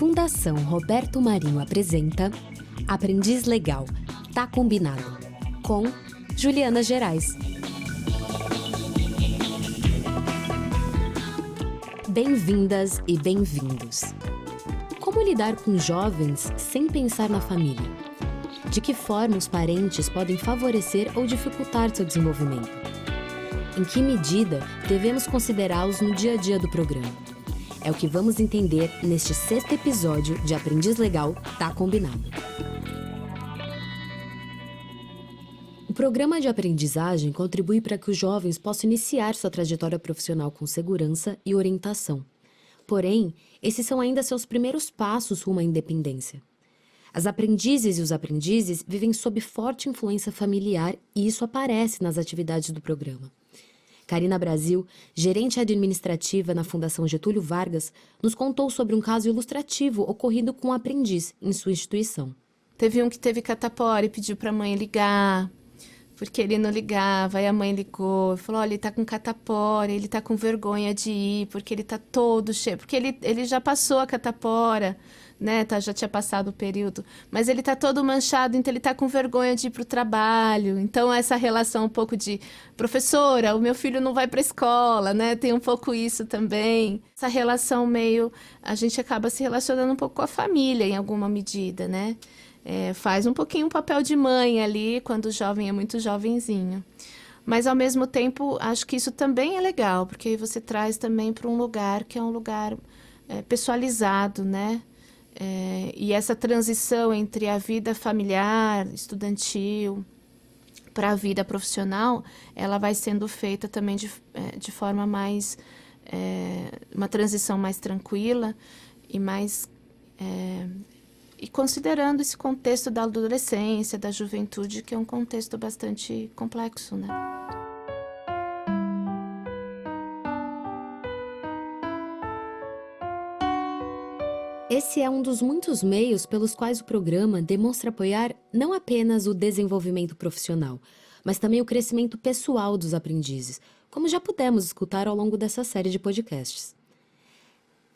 Fundação Roberto Marinho apresenta Aprendiz Legal, Tá Combinado, com Juliana Gerais. Bem-vindas e bem-vindos. Como lidar com jovens sem pensar na família? De que forma os parentes podem favorecer ou dificultar seu desenvolvimento? Em que medida devemos considerá-los no dia a dia do programa? É o que vamos entender neste 6º episódio de Aprendiz Legal, Tá Combinado. O programa de aprendizagem contribui para que os jovens possam iniciar sua trajetória profissional com segurança e orientação. Porém, esses são ainda seus primeiros passos rumo à independência. As aprendizes e os aprendizes vivem sob forte influência familiar e isso aparece nas atividades do programa. Karina Brasil, gerente administrativa na Fundação Getúlio Vargas, nos contou sobre um caso ilustrativo ocorrido com um aprendiz em sua instituição. Teve um que teve catapora e pediu para a mãe ligar, porque ele não ligava, aí a mãe ligou e falou, olha, ele tá com catapora, ele tá com vergonha de ir, porque ele tá todo cheio, porque ele já passou a catapora, né, já tinha passado o período, mas ele tá todo manchado, então ele tá com vergonha de ir pro trabalho, então essa relação um pouco de, professora, o meu filho não vai pra escola, né, tem um pouco isso também, essa relação meio, a gente acaba se relacionando um pouco com a família em alguma medida, né, faz um pouquinho o papel de mãe ali, quando o jovem é muito jovenzinho. Mas, ao mesmo tempo, acho que isso também é legal, porque aí você traz também para um lugar que é um lugar pessoalizado, né? E essa transição entre a vida familiar, estudantil, para a vida profissional, ela vai sendo feita também de forma mais... uma transição mais tranquila e mais... E considerando esse contexto da adolescência, da juventude, que é um contexto bastante complexo, né? Esse é um dos muitos meios pelos quais o programa demonstra apoiar não apenas o desenvolvimento profissional, mas também o crescimento pessoal dos aprendizes, como já pudemos escutar ao longo dessa série de podcasts.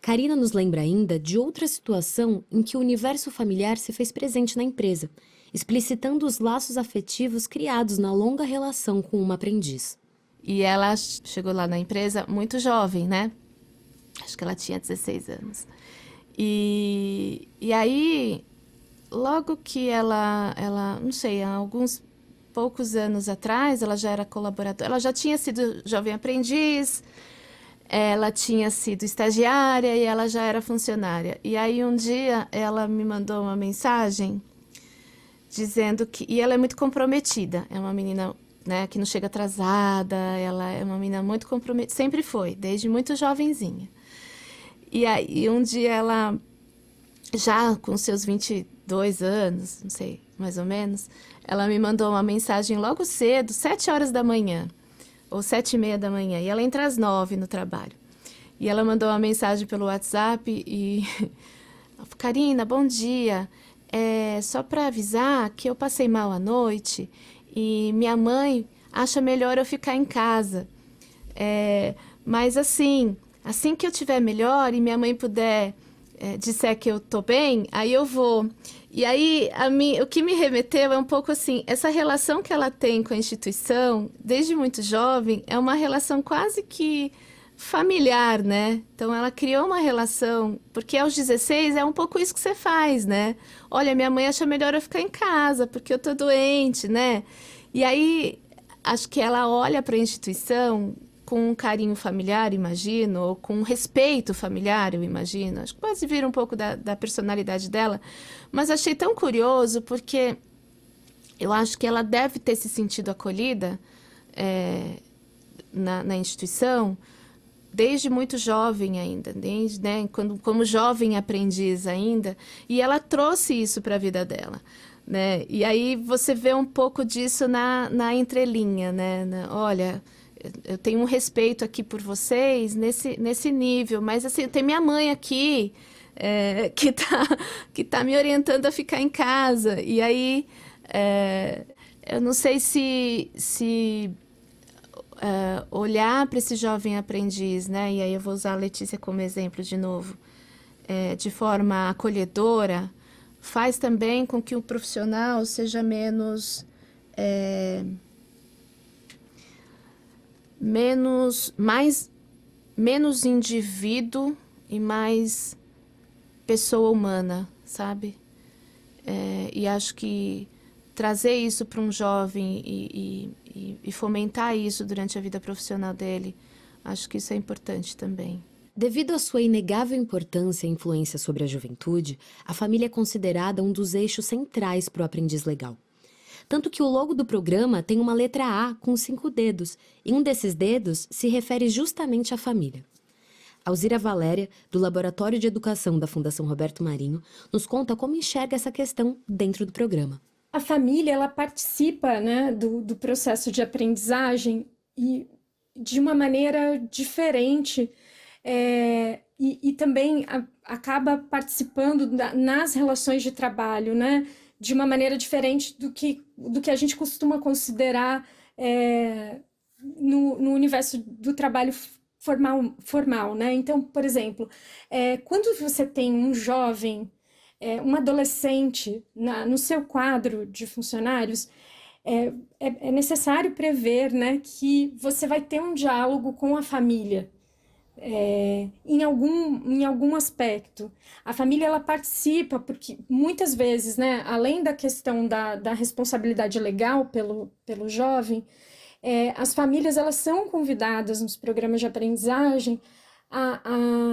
Karina nos lembra ainda de outra situação em que o universo familiar se fez presente na empresa, explicitando os laços afetivos criados na longa relação com uma aprendiz. E ela chegou lá na empresa muito jovem, né? Acho que ela tinha 16 anos. E aí, logo que ela, não sei, há alguns poucos anos atrás, ela já era colaboradora, ela já tinha sido jovem aprendiz, ela tinha sido estagiária e ela já era funcionária. E aí um dia ela me mandou uma mensagem dizendo que... E ela é muito comprometida, é uma menina, né, que não chega atrasada, ela é uma menina muito comprometida, sempre foi, desde muito jovenzinha. E aí um dia ela, já com seus 22 anos, não sei, mais ou menos, ela me mandou uma mensagem logo cedo, 7 horas da manhã. Ou 7h30 da manhã, e ela entra às 9 no trabalho. E ela mandou uma mensagem pelo WhatsApp e... Karina, bom dia. Só para avisar que eu passei mal à noite e minha mãe acha melhor eu ficar em casa. Mas assim que eu estiver melhor e minha mãe puder disser que eu tô bem, aí eu vou. E aí, o que me remeteu é um pouco assim, essa relação que ela tem com a instituição, desde muito jovem, é uma relação quase que familiar, né? Então, ela criou uma relação, porque aos 16 é um pouco isso que você faz, né? Olha, minha mãe acha melhor eu ficar em casa, porque eu tô doente, né? E aí, acho que ela olha para a instituição com um carinho familiar, imagino, ou com um respeito familiar, eu imagino. Acho que pode vir um pouco da personalidade dela, mas achei tão curioso, porque eu acho que ela deve ter se sentido acolhida na instituição, desde muito jovem ainda, desde, né, como jovem aprendiz ainda, e ela trouxe isso para a vida dela. Né? E aí você vê um pouco disso na entrelinha, né? Olha... Eu tenho um respeito aqui por vocês nesse nível, mas assim, tem minha mãe aqui que tá me orientando a ficar em casa. E aí, eu não sei se olhar para esse jovem aprendiz, né? E aí eu vou usar a Letícia como exemplo de novo. de forma acolhedora, faz também com que o profissional seja menos indivíduo e mais pessoa humana, sabe? E acho que trazer isso para um jovem e fomentar isso durante a vida profissional dele, acho que isso é importante também. Devido à sua inegável importância e influência sobre a juventude, a família é considerada um dos eixos centrais para o aprendiz legal. Tanto que o logo do programa tem uma letra A com 5 dedos, e um desses dedos se refere justamente à família. Alzira Valéria, do Laboratório de Educação da Fundação Roberto Marinho, nos conta como enxerga essa questão dentro do programa. A família, ela participa, né, do processo de aprendizagem e de uma maneira diferente, e também acaba participando nas relações de trabalho, né, de uma maneira diferente do que a gente costuma considerar no universo do trabalho formal, né? Então, por exemplo, quando você tem um jovem, um adolescente no seu quadro de funcionários, é necessário prever, né, que você vai ter um diálogo com a família, em algum aspecto. A família, ela participa, porque muitas vezes, né, além da questão da responsabilidade legal pelo jovem, as famílias, elas são convidadas nos programas de aprendizagem a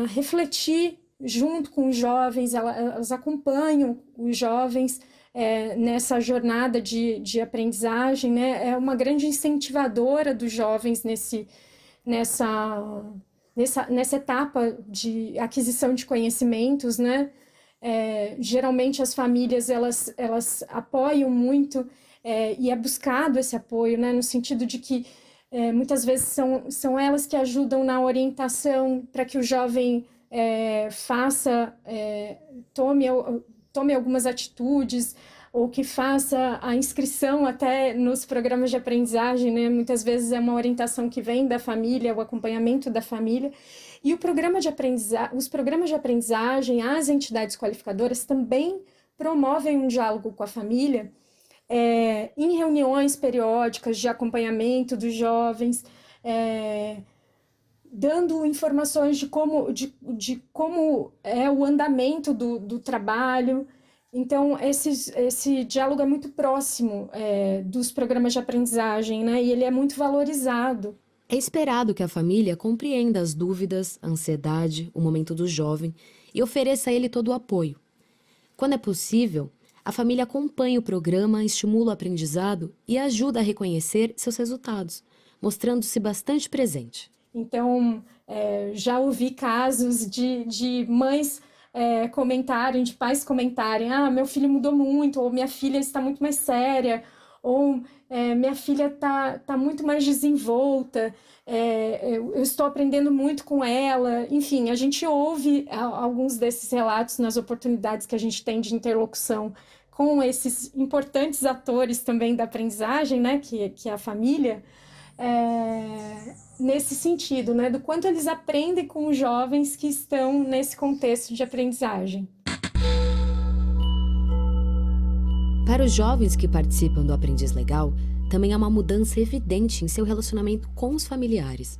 refletir junto com os jovens, elas acompanham os jovens nessa jornada de aprendizagem, né? É uma grande incentivadora dos jovens nessa etapa de aquisição de conhecimentos, né? Geralmente as famílias, elas apoiam muito, e é buscado esse apoio, né? No sentido de que muitas vezes são elas que ajudam na orientação para que o jovem tome algumas atitudes, ou que faça a inscrição até nos programas de aprendizagem, né? Muitas vezes é uma orientação que vem da família, o acompanhamento da família. E os programas de aprendizagem, as entidades qualificadoras também promovem um diálogo com a família, em reuniões periódicas de acompanhamento dos jovens, dando informações de como é o andamento do trabalho. Então, esse diálogo é muito próximo dos programas de aprendizagem, né? E ele é muito valorizado. É esperado que a família compreenda as dúvidas, a ansiedade, o momento do jovem e ofereça a ele todo o apoio. Quando é possível, a família acompanha o programa, estimula o aprendizado e ajuda a reconhecer seus resultados, mostrando-se bastante presente. Então, já ouvi casos de mães comentarem, de pais comentarem: meu filho mudou muito, ou minha filha está muito mais séria, ou minha filha tá muito mais desenvolta, eu estou aprendendo muito com ela. Enfim, a gente ouve alguns desses relatos nas oportunidades que a gente tem de interlocução com esses importantes atores também da aprendizagem, né, que é a família, nesse sentido, né, do quanto eles aprendem com os jovens que estão nesse contexto de aprendizagem. Para os jovens que participam do Aprendiz Legal, também há uma mudança evidente em seu relacionamento com os familiares.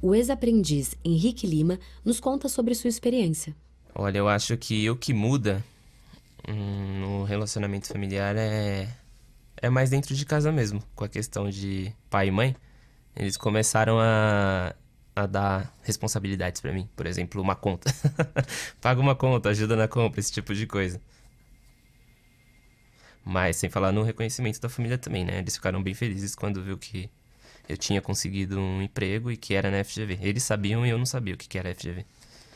O ex-aprendiz Henrique Lima nos conta sobre sua experiência. Olha, eu acho que o que muda no relacionamento familiar é mais dentro de casa mesmo, com a questão de pai e mãe. Eles começaram a dar responsabilidades pra mim. Por exemplo, uma conta. Paga uma conta, ajuda na compra, esse tipo de coisa. Mas sem falar no reconhecimento da família também, né? Eles ficaram bem felizes quando viu que eu tinha conseguido um emprego e que era na FGV. Eles sabiam e eu não sabia o que era a FGV.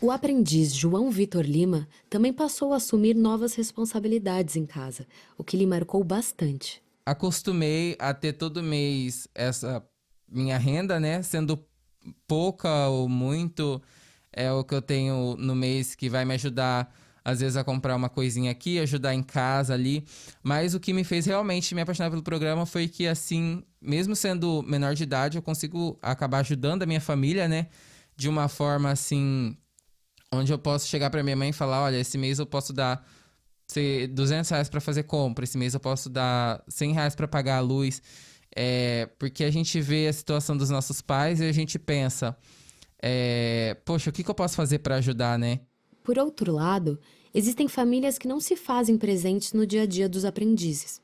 O aprendiz João Vitor Lima também passou a assumir novas responsabilidades em casa, o que lhe marcou bastante. Acostumei a ter todo mês essa minha renda, né? Sendo pouca ou muito, é o que eu tenho no mês que vai me ajudar, às vezes, a comprar uma coisinha aqui, ajudar em casa ali. Mas o que me fez realmente me apaixonar pelo programa foi que, assim, mesmo sendo menor de idade, eu consigo acabar ajudando a minha família, né? De uma forma, assim, onde eu posso chegar para minha mãe e falar, olha, esse mês eu posso dar R$200 para fazer compra, esse mês eu posso dar R$100 para pagar a luz. Porque a gente vê a situação dos nossos pais e a gente pensa, poxa, o que eu posso fazer para ajudar, né? Por outro lado, existem famílias que não se fazem presentes no dia a dia dos aprendizes.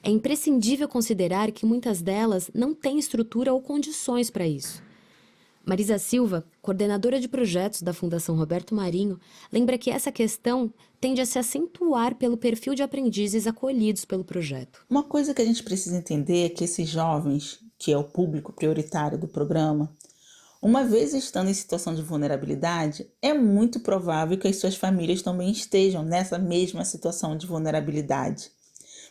É imprescindível considerar que muitas delas não têm estrutura ou condições para isso. Marisa Silva, coordenadora de projetos da Fundação Roberto Marinho, lembra que essa questão tende a se acentuar pelo perfil de aprendizes acolhidos pelo projeto. Uma coisa que a gente precisa entender é que esses jovens, que é o público prioritário do programa, uma vez estando em situação de vulnerabilidade, é muito provável que as suas famílias também estejam nessa mesma situação de vulnerabilidade.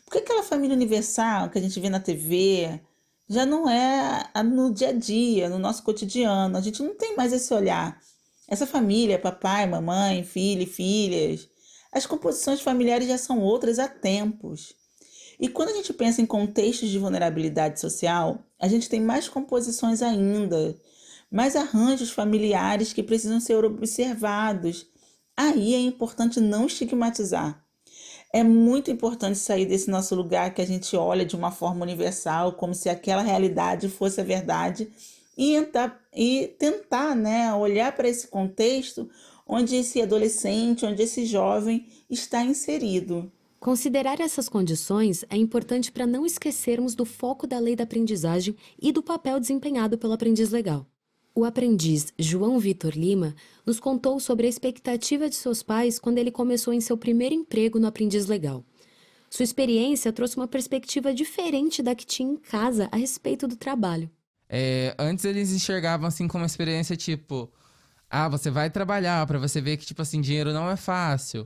Porque aquela família universal que a gente vê na TV já não é no dia a dia, no nosso cotidiano. A gente não tem mais esse olhar. Essa família, papai, mamãe, filho e filhas, as composições familiares já são outras há tempos. E quando a gente pensa em contextos de vulnerabilidade social, a gente tem mais composições ainda, mais arranjos familiares que precisam ser observados. Aí é importante não estigmatizar. É muito importante sair desse nosso lugar que a gente olha de uma forma universal, como se aquela realidade fosse a verdade, e tentar, né, olhar para esse contexto onde esse adolescente, onde esse jovem está inserido. Considerar essas condições é importante para não esquecermos do foco da lei da aprendizagem e do papel desempenhado pelo aprendiz legal. O aprendiz João Vitor Lima nos contou sobre a expectativa de seus pais quando ele começou em seu primeiro emprego no Aprendiz Legal. Sua experiência trouxe uma perspectiva diferente da que tinha em casa a respeito do trabalho. Antes eles enxergavam assim como uma experiência tipo, você vai trabalhar para você ver que tipo assim, dinheiro não é fácil.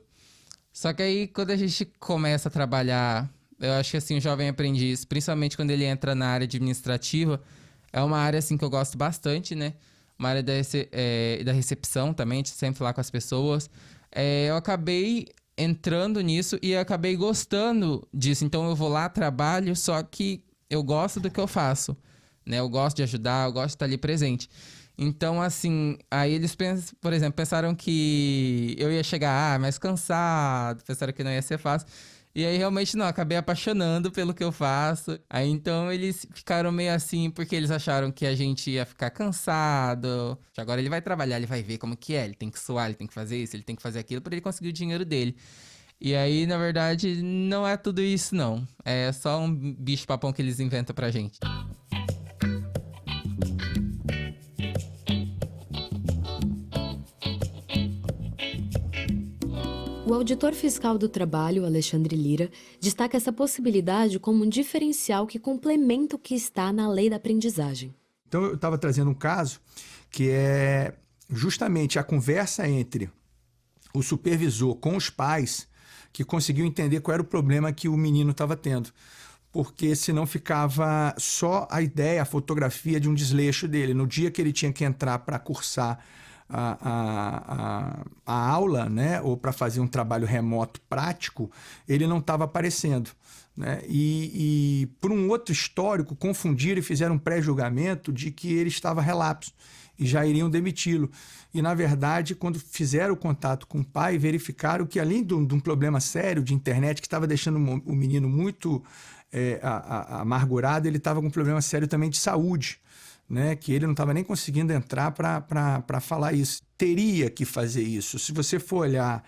Só que aí quando a gente começa a trabalhar, eu acho que assim, o jovem aprendiz, principalmente quando ele entra na área administrativa, é uma área assim que eu gosto bastante, né? Uma área da recepção também, de sempre falar com as pessoas. Eu acabei entrando nisso e acabei gostando disso. Então eu vou lá, trabalho, só que eu gosto do que eu faço, né? Eu gosto de ajudar, eu gosto de estar ali presente. Então, assim, aí eles, por exemplo, pensaram que eu ia chegar mais cansado, pensaram que não ia ser fácil. E aí, realmente, não, acabei apaixonando pelo que eu faço. Aí, então, eles ficaram meio assim, porque eles acharam que a gente ia ficar cansado. Agora ele vai trabalhar, ele vai ver como que é. Ele tem que suar, ele tem que fazer isso, ele tem que fazer aquilo para ele conseguir o dinheiro dele. E aí, na verdade, não é tudo isso, não. É só um bicho-papão que eles inventam pra gente. O auditor fiscal do trabalho, Alexandre Lira, destaca essa possibilidade como um diferencial que complementa o que está na lei da aprendizagem. Então, eu estava trazendo um caso que é justamente a conversa entre o supervisor com os pais que conseguiu entender qual era o problema que o menino estava tendo. Porque senão ficava só a ideia, a fotografia de um desleixo dele. No dia que ele tinha que entrar para cursar a aula, né, ou para fazer um trabalho remoto prático, ele não estava aparecendo, né? E por um outro histórico, confundiram e fizeram um pré-julgamento de que ele estava relapso e já iriam demiti-lo. E, na verdade, quando fizeram o contato com o pai, verificaram que, além de um problema sério de internet que estava deixando o menino muito amargurado, ele estava com um problema sério também de saúde, né, que ele não estava nem conseguindo entrar para falar isso. Teria que fazer isso. Se você for olhar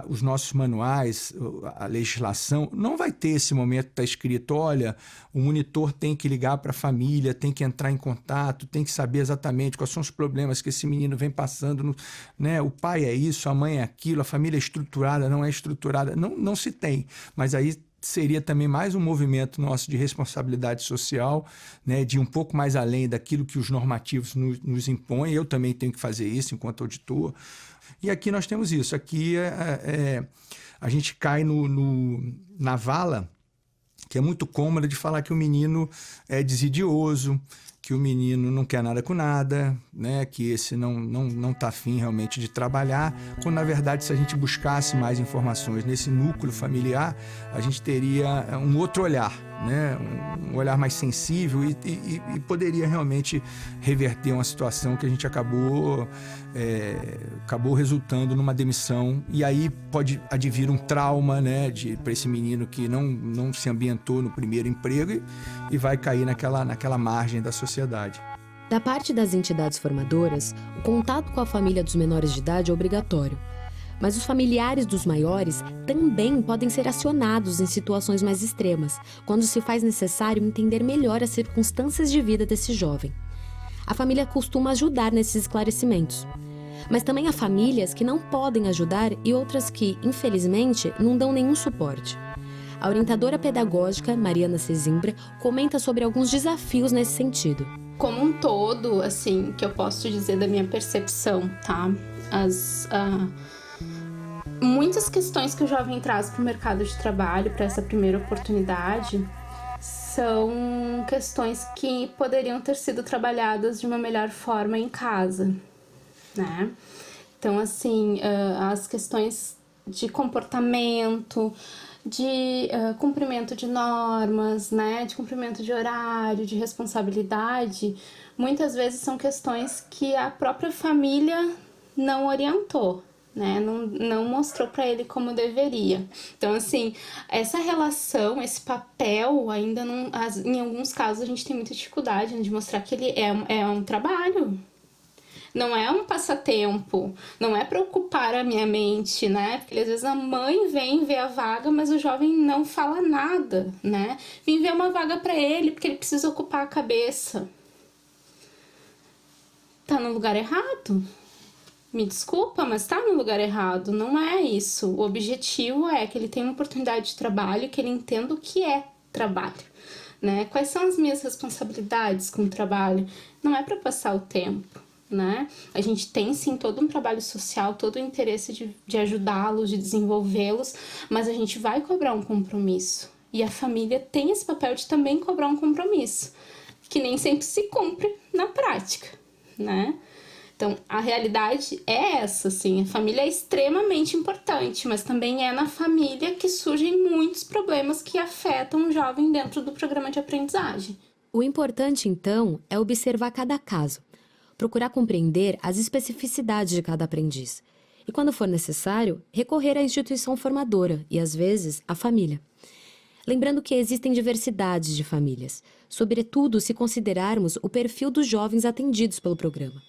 os nossos manuais, a legislação, não vai ter esse momento que está escrito, olha, o monitor tem que ligar para a família, tem que entrar em contato, tem que saber exatamente quais são os problemas que esse menino vem passando, né? O pai é isso, a mãe é aquilo, a família é estruturada, não é estruturada, não se tem. Mas aí seria também mais um movimento nosso de responsabilidade social, né, de um pouco mais além daquilo que os normativos nos impõem. Eu também tenho que fazer isso enquanto auditor. E aqui nós temos isso. Aqui a gente cai na vala, que é muito cômoda, de falar que o menino é desidioso, que o menino não quer nada com nada, né? Que esse não está afim realmente de trabalhar, quando na verdade, se a gente buscasse mais informações nesse núcleo familiar, a gente teria um outro olhar, né? Um olhar mais sensível e poderia realmente reverter uma situação que a gente acabou resultando numa demissão. E aí pode advir um trauma, né, para esse menino que não se ambientou no primeiro emprego e vai cair naquela margem da sociedade. Da parte das entidades formadoras, o contato com a família dos menores de idade é obrigatório. Mas os familiares dos maiores também podem ser acionados em situações mais extremas, quando se faz necessário entender melhor as circunstâncias de vida desse jovem. A família costuma ajudar nesses esclarecimentos. Mas também há famílias que não podem ajudar e outras que, infelizmente, não dão nenhum suporte. A orientadora pedagógica, Mariana Sesimbra, comenta sobre alguns desafios nesse sentido. Como um todo, assim, que eu posso dizer da minha percepção, tá? Muitas questões que o jovem traz para o mercado de trabalho, para essa primeira oportunidade, são questões que poderiam ter sido trabalhadas de uma melhor forma em casa, né? Então, assim, as questões de comportamento, de cumprimento de normas, né? De cumprimento de horário, de responsabilidade, muitas vezes são questões que a própria família não orientou, né? Não mostrou para ele como deveria. Então, assim, essa relação, esse papel, ainda não... Em alguns casos, a gente tem muita dificuldade de mostrar que ele é um trabalho. Não é um passatempo. Não é para ocupar a minha mente, né? Porque, às vezes, a mãe vem ver a vaga, mas o jovem não fala nada, né? Vem ver uma vaga para ele, porque ele precisa ocupar a cabeça. Tá no lugar errado. Me desculpa, mas tá no lugar errado. Não é isso. O objetivo é que ele tenha uma oportunidade de trabalho, que ele entenda o que é trabalho, né? Quais são as minhas responsabilidades com o trabalho? Não é para passar o tempo, né? A gente tem, sim, todo um trabalho social, todo o interesse de ajudá-los, de desenvolvê-los, mas a gente vai cobrar um compromisso. E a família tem esse papel de também cobrar um compromisso, que nem sempre se cumpre na prática, né? Então, a realidade é essa, assim, a família é extremamente importante, mas também é na família que surgem muitos problemas que afetam o jovem dentro do programa de aprendizagem. O importante, então, é observar cada caso, procurar compreender as especificidades de cada aprendiz e, quando for necessário, recorrer à instituição formadora e, às vezes, à família. Lembrando que existem diversidades de famílias, sobretudo se considerarmos o perfil dos jovens atendidos pelo programa.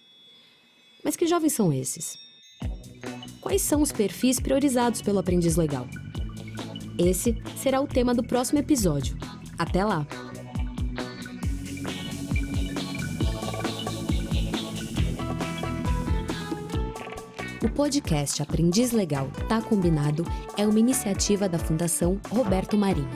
Mas que jovens são esses? Quais são os perfis priorizados pelo aprendiz legal? Esse será o tema do próximo episódio. Até lá! O podcast Aprendiz Legal Tá Combinado é uma iniciativa da Fundação Roberto Marinho.